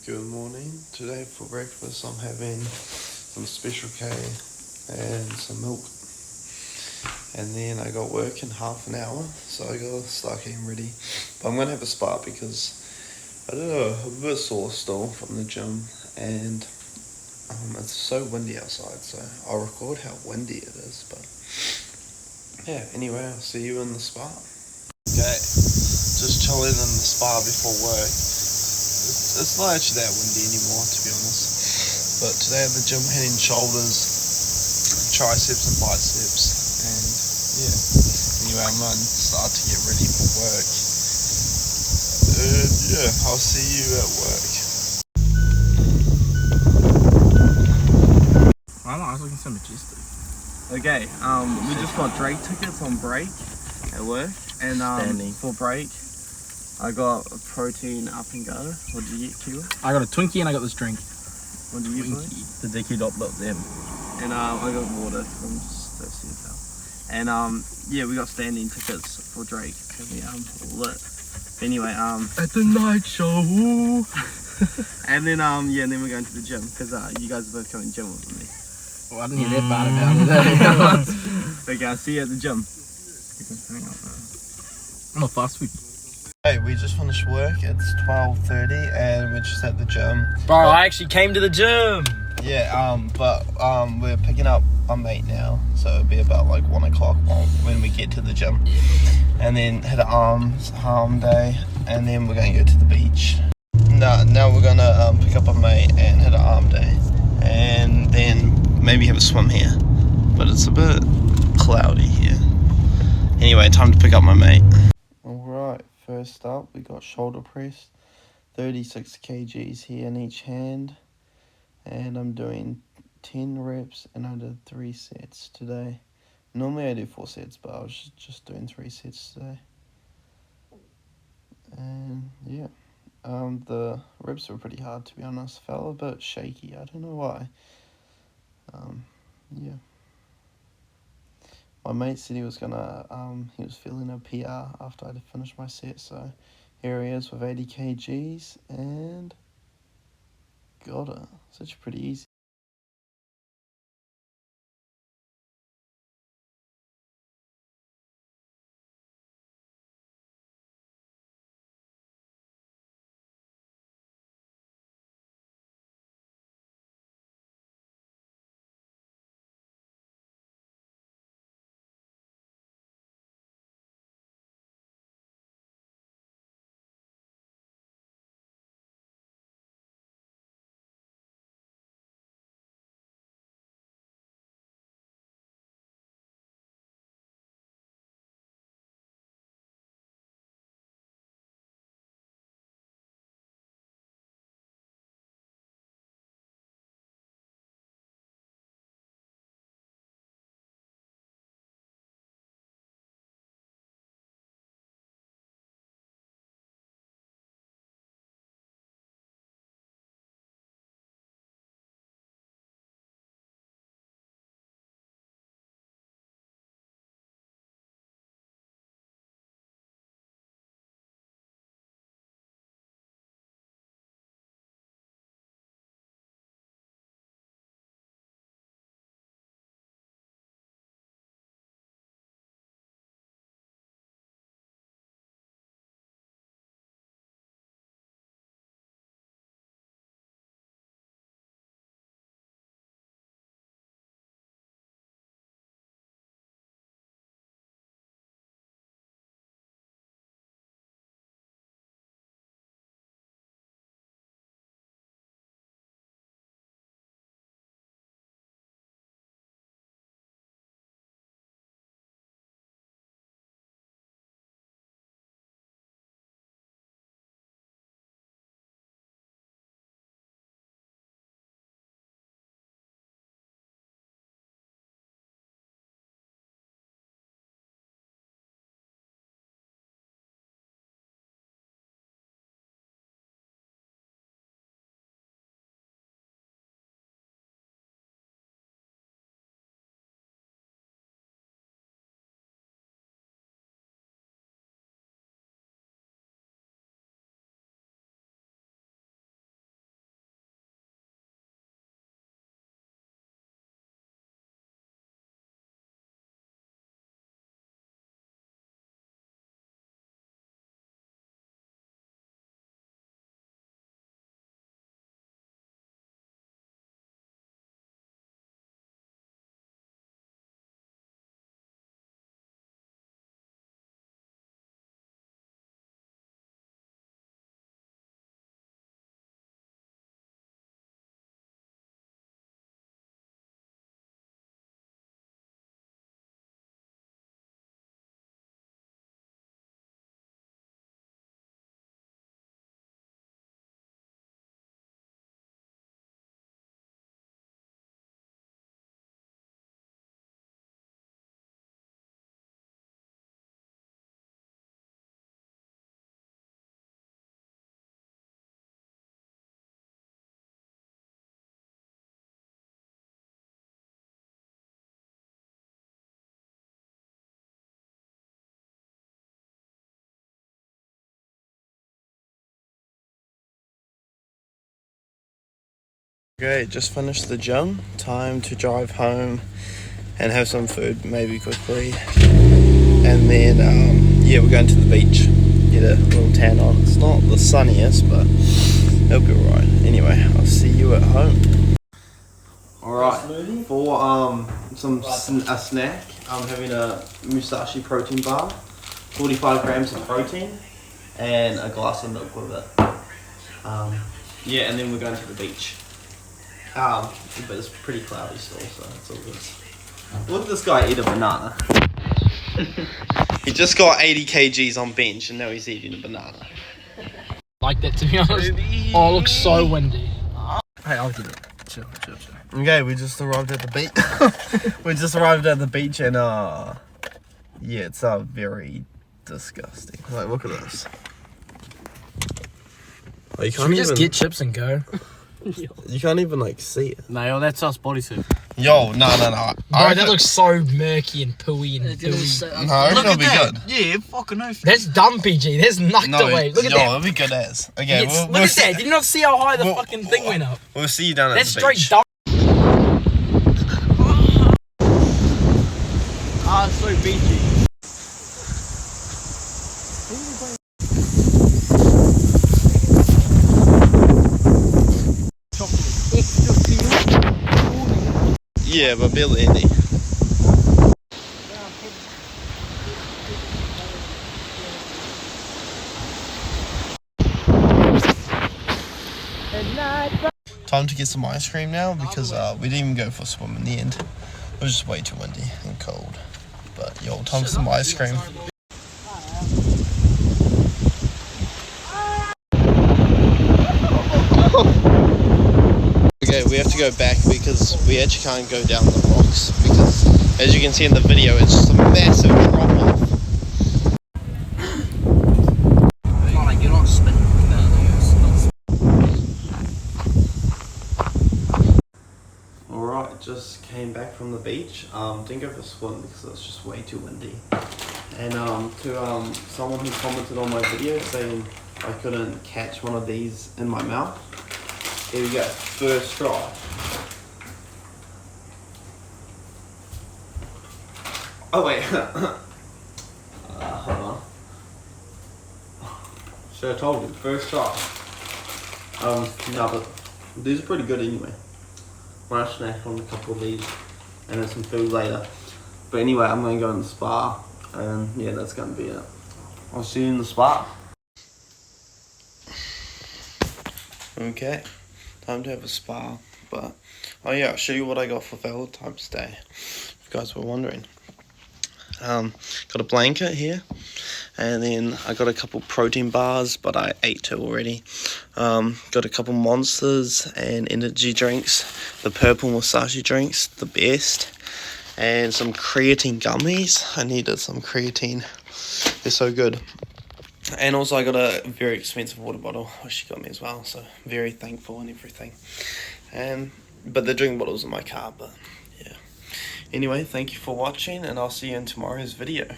Good morning. Today for breakfast I'm having some Special K and some milk. And then I got work in half an hour, so I gotta start getting ready. But I'm gonna have a spa because I don't know, I'm a bit sore still from the gym, and it's so windy outside, so I'll record how windy it is. But yeah, anyway, I'll see you in the spa. Okay, just chilling in the spa before work. It's not actually that windy anymore, to be honest. But today at the gym, hitting shoulders, triceps, and biceps, and yeah. Anyway, I'm going to start to get ready for work. And yeah, I'll see you at work. Why am I looking so majestic? Okay, we just got Drake tickets on break at work, and for break, I got a protein up and go. What did you get, Kiwa? I got a Twinkie and I got this drink. What did you get? The Dicky.them. And I got water from thirsty as hell. And yeah, we got standing tickets for Drake. So we lit. Anyway, At the night show. and then yeah, and then we're going to the gym because you guys are both coming to the gym with me. Well, I didn't hear that part about it. Okay, I'll see you at the gym. I'm a fast food. Hey, we just finished work. It's 12:30, and we're just at the gym. Bro, I actually came to the gym. Yeah, but we're picking up our mate now, so it'll be about like 1 o'clock when we get to the gym, and then hit an arm day, and then we're gonna go to the beach. Now we're gonna pick up our mate and hit an arm day, and then maybe have a swim here, but it's a bit cloudy here. Anyway, time to pick up my mate. Alright, first up we got shoulder press, 36 kgs here in each hand. And I'm doing 10 reps and I did 3 sets today. Normally I do 4 sets, but I was just doing 3 sets today. And yeah, the reps were pretty hard, to be honest. Felt a bit shaky, I don't know why. Yeah. My mate said he was he was feeling a PR after I finished my set, so here he is with 80 kgs and got it. Such pretty easy. Okay, just finished the gym. Time to drive home and have some food, maybe quickly. And then, yeah, we're going to the beach. Get a little tan on. It's not the sunniest, but it'll be alright. Anyway, I'll see you at home. Alright, for a snack, I'm having a Musashi protein bar, 45 grams of protein, and a glass of milk with it. Yeah, and then we're going to the beach. But it's pretty cloudy still, so it's all good. Look at this guy eat a banana. He just got 80 kgs on bench and now he's eating a banana. Like that, to be honest. Oh, it looks so windy. Hey, I'll get it. Chill. Okay, we just arrived at the beach. And yeah, it's very disgusting. Like, look at this. Oh, Should we just get chips and go? You can't even like see it. No, that's us bodysuit. Yo, no. Bro, that looks so murky and pooey and gooey. No, I reckon it'll be good. Yeah, fucking no. That's dumb, PG. That's knocked away. Look at that. It'll be good as. Okay, Look at that. Did you not see how high the fucking thing went up? We'll see you down at That's the beach. straight dumb. Ah, so beachy. Yeah, but barely any. Time to get some ice cream now because we didn't even go for a swim in the end. It was just way too windy and cold. But yo, time for some ice cream. Okay, we have to go back because we actually can't go down the rocks because, as you can see in the video, it's just a massive drop off. You're not spinning. Alright, just came back from the beach. Didn't go for a swim because it was just way too windy. And to someone who commented on my video saying I couldn't catch one of these in my mouth. Here we go, first try. Oh wait, hold on. Should I told you, first try. No, but these are pretty good anyway. Might snack on a couple of these and then some food later. But anyway, I'm going to go in the spa and yeah, that's going to be it. I'll see you in the spa. Okay. Time to have a spa, but oh yeah, I'll show you what I got for Valentine's Day, if you guys were wondering. Got a blanket here, and then I got a couple protein bars, but I ate 2 already. Got a couple Monsters and energy drinks, the purple Musashi drinks, the best, and some creatine gummies. I needed some creatine, they're so good. And also I got a very expensive water bottle, which she got me as well, so very thankful and everything. But the drink bottle's in my car, but yeah. Anyway, thank you for watching, and I'll see you in tomorrow's video.